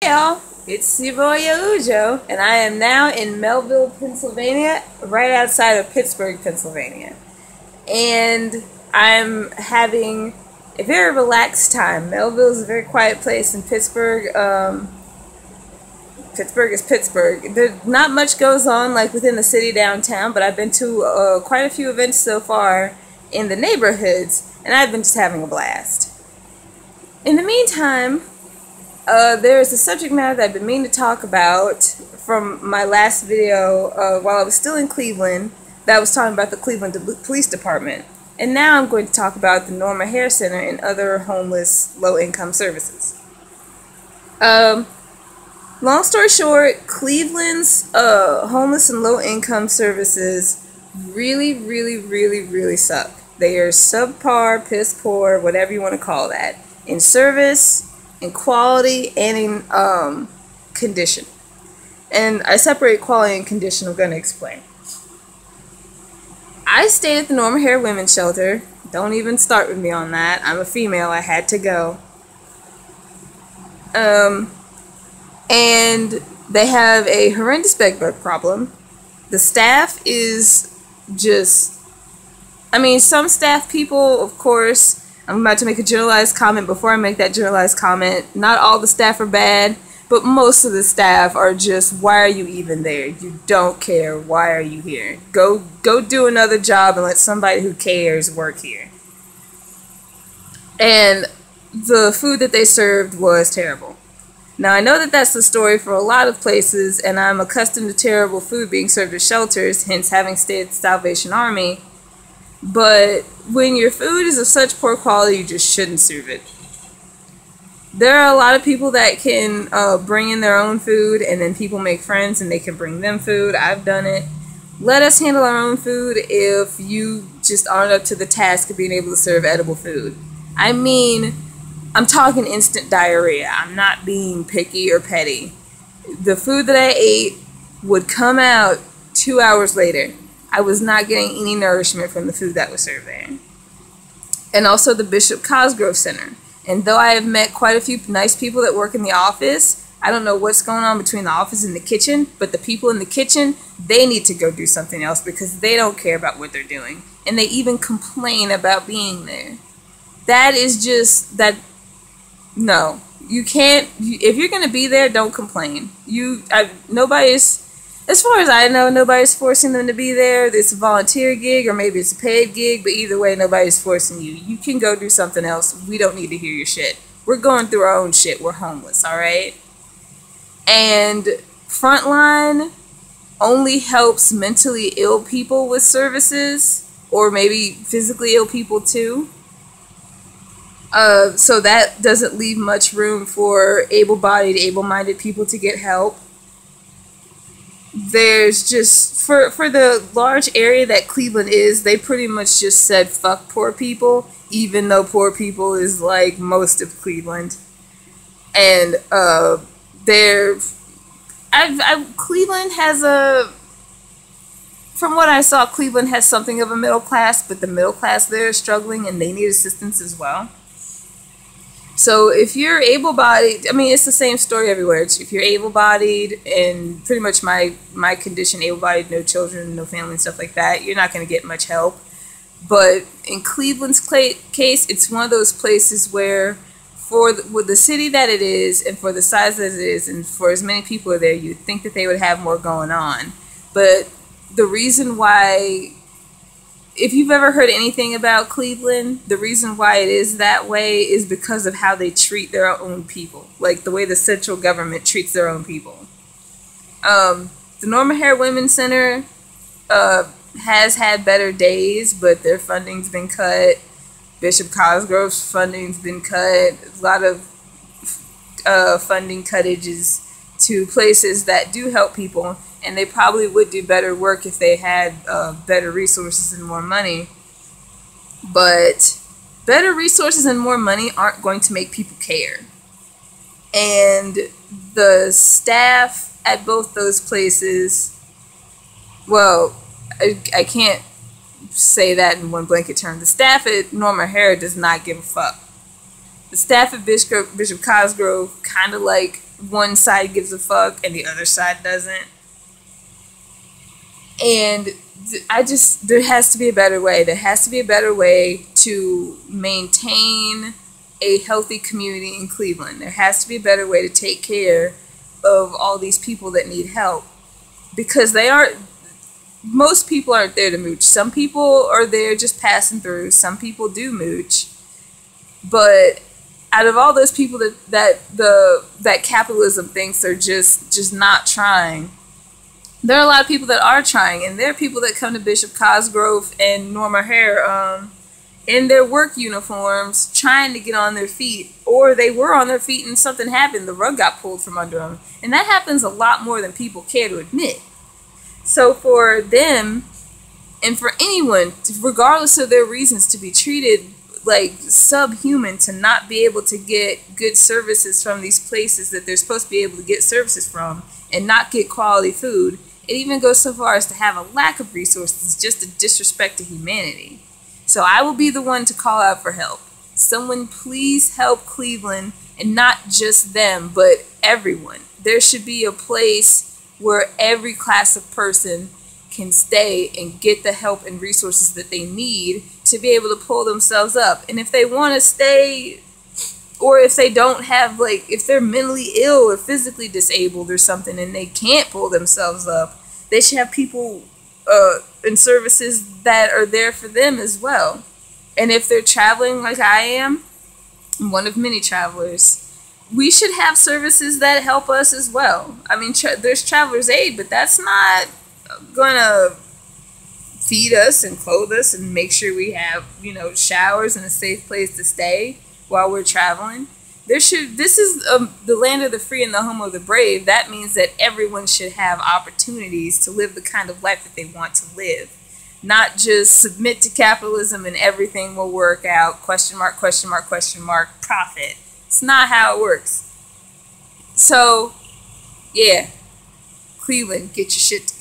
Hey y'all, it's your boy Ujo, and I am now in Melville, Pennsylvania, right outside of Pittsburgh, Pennsylvania. And I'm having a very relaxed time. Melville is a very quiet place in Pittsburgh. Pittsburgh is Pittsburgh. Not much goes on like within the city downtown, but I've been to quite a few events so far in the neighborhoods, and I've been just having a blast. In the meantime, there is a subject matter that I've been meaning to talk about from my last video while I was still in Cleveland, that was talking about the Cleveland Police Department. And now I'm going to talk about the Norma Hair Center and other homeless, low-income services. Long story short, Cleveland's homeless and low-income services really suck. They are subpar, piss poor, whatever you want to call that, in service, in quality, and in condition. And I separate quality and condition. I'm going to explain. I stayed at the Norma Hair Women's Shelter. Don't even start with me on that. I'm a female. I had to go. And they have a horrendous bedbug problem. The staff is just... I mean, some staff people, of course... I'm about to make a generalized comment. Before I make that generalized comment, not all the staff are bad, but most of the staff are just, why are you even there? You don't care. Why are you here? Go do another job and let somebody who cares work here. And the food that they served was terrible. Now, I know that that's the story for a lot of places, and I'm accustomed to terrible food being served at shelters, hence having stayed at the Salvation Army. But when your food is of such poor quality, you just shouldn't serve it. There are a lot of people that can bring in their own food, and then people make friends and they can bring them food. I've done it. Let us handle our own food if you just aren't up to the task of being able to serve edible food. I mean, I'm talking instant diarrhea. I'm not being picky or petty. The food that I ate would come out 2 hours later. I was not getting any nourishment from the food that was served there. And also the Bishop Cosgrove Center. And though I have met quite a few nice people that work in the office, I don't know what's going on between the office and the kitchen, but the people in the kitchen, they need to go do something else because they don't care about what they're doing. And they even complain about being there. That is just, no. You can't, if you're going to be there, don't complain. As far as I know, nobody's forcing them to be there. It's a volunteer gig or maybe it's a paid gig, but either way, nobody's forcing you. You can go do something else. We don't need to hear your shit. We're going through our own shit. We're homeless, alright? And Frontline only helps mentally ill people with services, or maybe physically ill people too. So that doesn't leave much room for able-bodied, able-minded people to get help. There's just, for the large area that Cleveland is, they pretty much just said fuck poor people, even though poor people is like most of Cleveland. And Cleveland has from what I saw, Cleveland has something of a middle class, but the middle class there is struggling and they need assistance as well. So if you're able-bodied, I mean, it's the same story everywhere. If you're able-bodied and pretty much my condition, able-bodied, no children, no family and stuff like that, you're not going to get much help. But in Cleveland's case, it's one of those places where with the city that it is and for the size that it is and for as many people are there, you'd think that they would have more going on. But the reason why... If you've ever heard anything about Cleveland, the reason why it is that way is because of how they treat their own people. Like the way the central government treats their own people. The Norma Hair Women's Center has had better days, but their funding's been cut. Bishop Cosgrove's funding's been cut. A lot of funding cuttages to places that do help people. And they probably would do better work if they had better resources and more money. But better resources and more money aren't going to make people care. And the staff at both those places, well, I can't say that in one blanket term. The staff at Norma Hair does not give a fuck. The staff at Bishop Cosgrove kind of like one side gives a fuck and the other side doesn't. And there has to be a better way. There has to be a better way to maintain a healthy community in Cleveland. There has to be a better way to take care of all these people that need help, because most people aren't there to mooch. Some people are there just passing through. Some people do mooch. But out of all those people that capitalism thinks are just not trying, there are a lot of people that are trying, and there are people that come to Bishop Cosgrove and Norma Hare in their work uniforms trying to get on their feet, or they were on their feet and something happened, the rug got pulled from under them. And that happens a lot more than people care to admit. So for them, and for anyone, regardless of their reasons, to be treated like subhuman, to not be able to get good services from these places that they're supposed to be able to get services from, and not get quality food, it even goes so far as to have a lack of resources, just a disrespect to humanity. So I will be the one to call out for help. Someone please help Cleveland, and not just them, but everyone. There should be a place where every class of person can stay and get the help and resources that they need to be able to pull themselves up. And if they want to stay, or if they don't have, like, if they're mentally ill or physically disabled or something and they can't pull themselves up, they should have people and services that are there for them as well. And if they're traveling like I am, I'm one of many travelers, we should have services that help us as well. I mean, there's traveler's aid, but that's not gonna feed us and clothe us and make sure we have, showers and a safe place to stay while we're traveling. This is the land of the free and the home of the brave. That means that everyone should have opportunities to live the kind of life that they want to live, not just submit to capitalism and everything will work out, question mark, question mark, question mark, profit. It's not how it works. So, yeah, Cleveland, get your shit together.